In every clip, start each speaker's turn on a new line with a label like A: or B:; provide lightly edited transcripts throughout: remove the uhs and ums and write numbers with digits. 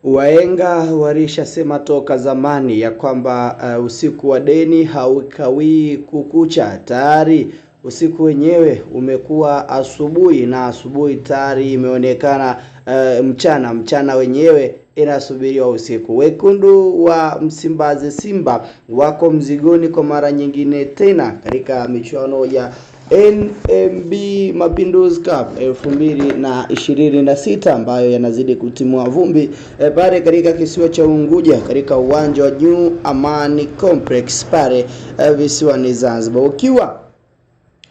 A: Wahenga walishasema toka zamani ya kwamba usiku wa deni haukawii kukucha. Tayari usiku wenyewe umekuwa asubuhi na asubuhi tayari imeonekana mchana wenyewe inasubiriwa usiku. Wekundu wa Msimbazi Simba wako mzigoni kwa mara nyingine tena katika michuano ya NMB Mapinduzi Cup 2026 ambayo yanazidi kutimua vumbi pale katika kisiwa cha Unguja katika uwanja wa New Amani Complex pale visiwani Zanzibar, ukiwa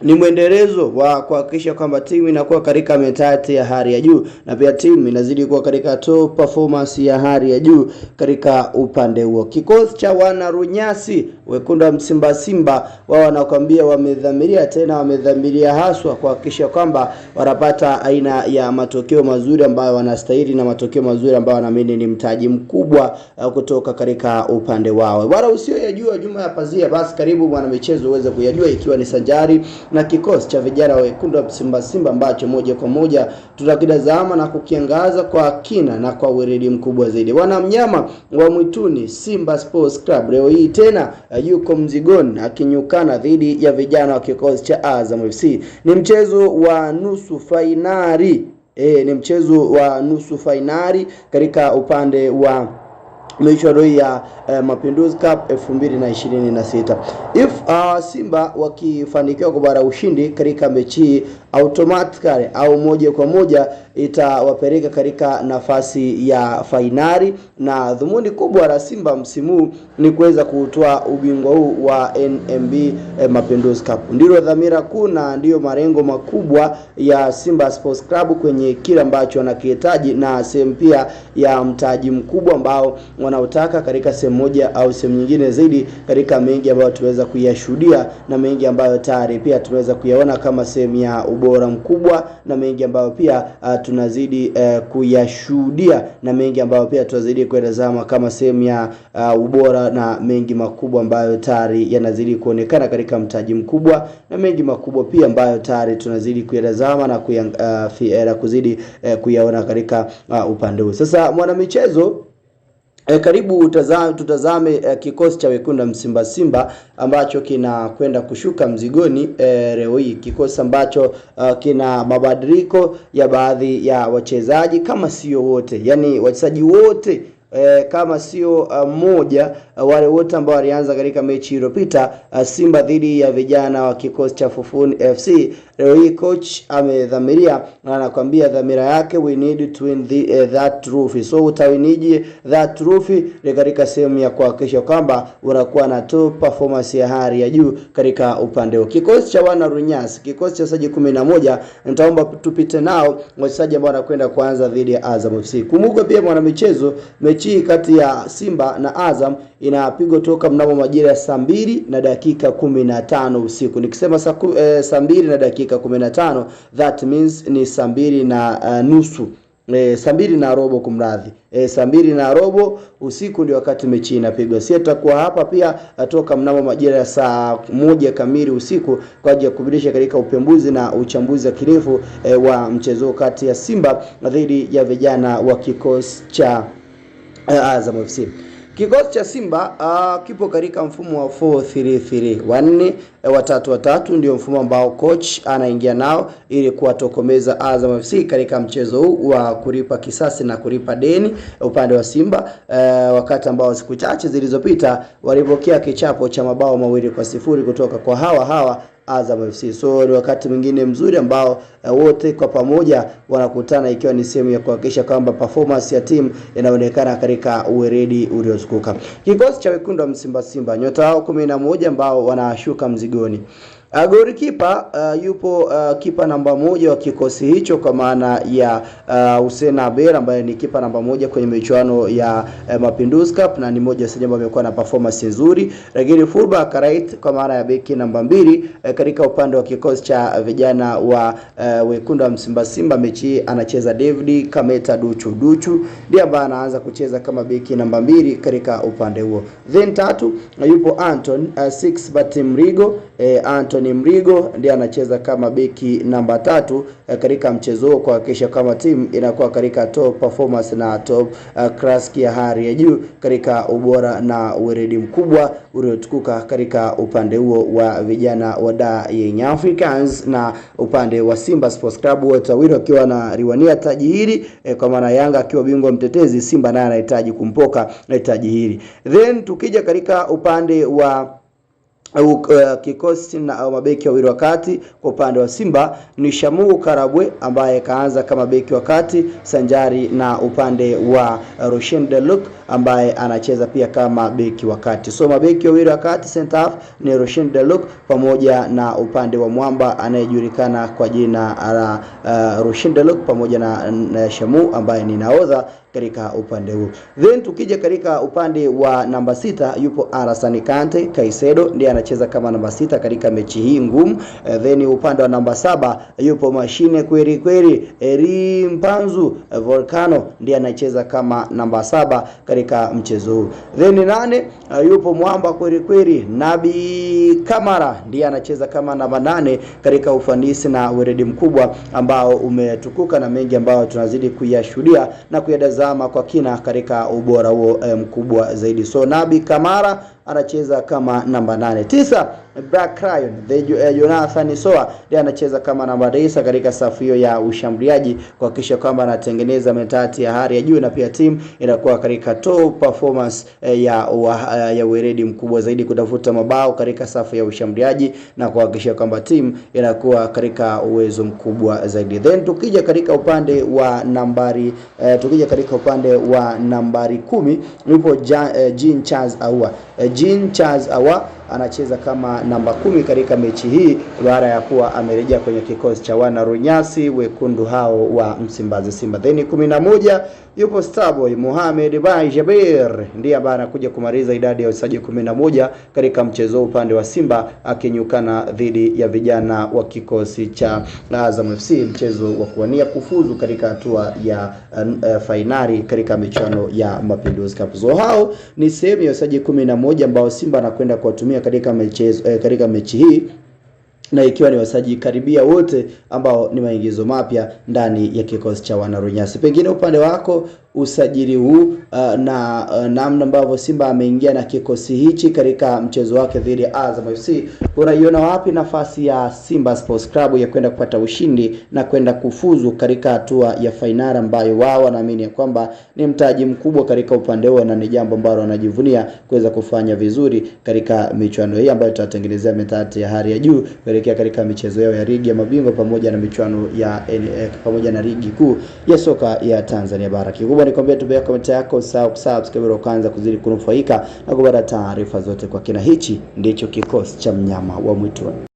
A: ni mwendelezo wa kuhakikisha kwamba timu inakuwa katika mentality ya hali ya juu na pia timu inazidi kuwa katika top performance ya hali ya juu katika upande huo. Kikosi cha wana Runyasi Wekundu wa Msimbazi Simba wao wanakuambia wamedhamiria haswa kuhakikisha kwamba wanapata aina ya matokeo mazuri ambayo wanastahili na matokeo mazuri ambayo wanaamini ni mtaji mkubwa kutoka katika upande wao. Wala usiyoyajua juma ya pazia, basi karibu mwana michezo uweze kuyajua, ikiwa ni sanjari na kikosi cha vijana wa Wekundu wa Msimbazi Simba ambacho moja kwa moja tutakitazama na kukiangaza kwa kina na kwa weledi mkubwa zaidi. Wana mnyama wa mwituni Simba Sports Club leo hii tena yuko mzigoni akinyukana dhidi ya vijana wa kikosi cha Azam FC. Ni mchezo wa nusu fainali katika upande wa michuano ya Mapinduzi Cup 2026. If Simba wakifanikiwa kupata ushindi katika mechi, automatically au moja kwa moja itawapeleka katika nafasi ya fainali, na dhumuni kubwa la Simba msimu ni kuweza kutoa ubingwa huu wa NMB Mapinduzi Cup. Ndilo dhamira kuu na ndio malengo makubwa ya Simba Sports Club kwenye kila ambacho wanakihitaji, na sehemu pia ya mtaji mkubwa ambao wanaotaka katika sehemu moja au sehemu nyingine zaidi, katika mengi ambayo tumeweza kuyashuhudia na mengi ambayo tayari pia tumeweza kuyaona kama sehemu ya ubora mkubwa, na mengi ambayo pia tunazidi kuyashuhudia, na mengi ambayo pia tunazidi kuelezama kama sehemu ya ubora, na mengi makubwa ambayo tayari yanazidi kuonekana katika mtaji mkubwa, na mengi makubwa pia ambayo tayari tunazidi kuelezama na kuzidi kuyaona katika upande huu. Sasa mwana michezo, karibu tutazame kikosi cha Wekundu wa Msimbazi Simba ambacho kinakwenda kushuka mzigoni leo hii. Kikosi ambacho kina mabadiliko ya baadhi ya wachezaji kama sio wote, yani wachezaji wote kama sio mmoja, wale wote ambao walianza katika mechi iliyopita Simba dhidi ya vijana wa kikosi cha Fufuni FC. Leo hii coach amedhamiria na anakuambia dhamira yake, we need to win that trophy. So utawiniji that trophy ni katika sehemu ya kuhakikisha kwamba unakuwa na top performance ya hali ya juu katika upande huo. Kikosi cha wana Runyasi, kikosi cha wachezaji 11, nitaomba tupite nao wachezaji ambao wanakwenda kuanza dhidi ya Azam FC. Kumbuka pia mwana michezo, mechi kati ya Simba na Azam inapigwa toka mnamo majira ya saa 2 na dakika 15 usiku. Nikisema saa 2 na dakika 15, that means ni saa 2 na nusu, saa 2 na robo kumradhi. Saa 2 na robo usiku ndio wakati mechi inapigwa. Sisi tutakuwa hapa pia toka mnamo majira ya saa 1 kamili usiku kwa ajili ya kubirisha katika upembuzi na uchambuzi wa kirefu wa mchezo kati ya Simba dhidi ya vijana wa kikosi cha Azam FC. Kikosi cha Simba kipo katika mfumo wa 4-3-3, 4-3-3 ndio mfumo ambao coach anaingia nao ili kuwatokomeza Azam FC katika mchezo huu wa kulipa kisasi na kulipa deni upande wa Simba, wakati ambao siku chache zilizopita walipokea kichapo cha mabao 2-0 kutoka kwa hawa Azam FC. So ni wakati mwingine mzuri ambao wote kwa pamoja wanakutana, ikiwa ni sehemu ya kuhakikisha kwamba performance ya timu inaonekana katika uweredi uliozukuka. Kikosi cha Wekundu wa Msimbazi Simba, nyota wao 11 ambao wanashuka mzigoni. Golikipa yupo kipa namba 1 wa kikosi hicho kwa maana ya Hussein Abel ambaye ni kipa namba 1 kwenye michuano ya Mapinduzi Cup na ni mmoja sasa ambaye amekuwa na performance nzuri. Lakini fullback right kwa maana ya beki namba 2 katika upande wa kikosi cha vijana wa Wekundu wa Msimbazi Simba, mechi anacheza David Kameta Duchu ndiye ambaye anaanza kucheza kama beki namba 2 katika upande huo. Then tatu yupo Anton Six Batimrigo, Anton Anthony Mrigo ndiye anacheza kama beki namba 3 katika mchezo huo, kuhakikisha kama timu inakuwa katika top performance na top class ya hali ya juu katika ubora na weledi mkubwa uliotukuka katika upande huo wa vijana wa Young Africans. Na upande wa Simba Sports Club wote wawili wakiwa na riwania taji hili, kwa maana Yanga akiwa bingwa mtetezi, Simba naye anahitaji kumpoka taji hili. Then tukija katika upande wa kikosi na mabeki wawili wa kati, kwa upande wa Simba ni Shamu Karabwe ambaye kaanza kama beki wa kati sanjari na upande wa Rushin Deluk ambaye anacheza pia kama beki wa kati. So mabeki wawili wa kati center half ni Rushin Deluk pamoja na upande wa mwamba anayejulikana kwa jina la Rushin Deluk pamoja na Shamu ambaye ni nahodha katika upande huu. Then tukija katika upande wa namba 6 yupo Alassane Kante Kaisedo ndiye anacheza kama namba 6 katika mechi hii ngumu. Then upande wa namba 7 yupo mashine kweli kweli Eri Mpanzu Volcano ndiye anacheza kama namba 7 katika mchezo huu. Then 8 yupo mwamba kweli kweli Nabi Kamara ndiye anacheza kama namba 8 katika ufanisi na weledi mkubwa ambao umetukuka na mengi ambao tunazidi kuyashuhudia na kuyadazama kwa kina katika ubora huo mkubwa zaidi. So Nabi Kamara anacheza kama namba 8. 9 Black Lion Jonathan Soa ndiye anacheza kama namba 9 katika safu hiyo ya ushambuliaji, kuhakikisha kwamba anatengeneza mentati ya hali ya juu na pia timu inakuwa katika top performance ya weledi mkubwa zaidi, kutafuta mabao katika safu ya ushambuliaji na kuhakikisha kwamba timu inakuwa katika uwezo mkubwa zaidi. Then tukija katika upande wa nambari 10 yupo Jean Charles Ahoua. Jean Charles Ahoua anacheza kama namba 10 katika mechi hii baada ya kuwa amerejea kwenye kikosi cha wana Runyasi wekundu hao wa Msimbazi Simba. Then 11 yupo Starboy Mohamed Bai Jabir ndiye ambaye anakuja kumaliza idadi ya wachezaji 11 katika mchezo upande wa Simba, akinyukana dhidi ya vijana wa kikosi cha Azam FC, mchezo wa kuwania kufuzu katika hatua ya fainali katika michuano ya Mapinduzi Cup. So hao ni sehemu ya wachezaji 11 ambao Simba anakwenda kuwatumia katika mechi hii, na ikiwa ni wasaji karibia wote ambao ni maingizo mapya ndani ya kikosi cha Wanarunyasi. Pengine upande wako usajili huu na namna ambavyo Simba ameingia na kikosi hichi katika mchezo wake dhidi ya Azam FC, unaiona wapi nafasi ya Simba Sports Club ya kwenda kupata ushindi na kwenda kufuzu katika hatua ya fainali ambayo wao wanaamini kwamba ni mtaji mkubwa katika upande huo na ni jambo ambalo wanajivunia kuweza kufanya vizuri katika michuano hii ambayo tutatengenezea metati ya hali ya juu kuelekea katika michezo yao ya ligi ya mabingwa pamoja na michuano ya pamoja na ligi kuu ya soka ya Tanzania bara. Kikubwa ni kwamba tubea comment yako, subscribe kwanza kuzidi kunufaika na kupata taarifa zote kwa kina. Hichi ndicho kikosi cha mnyama wa mwituni.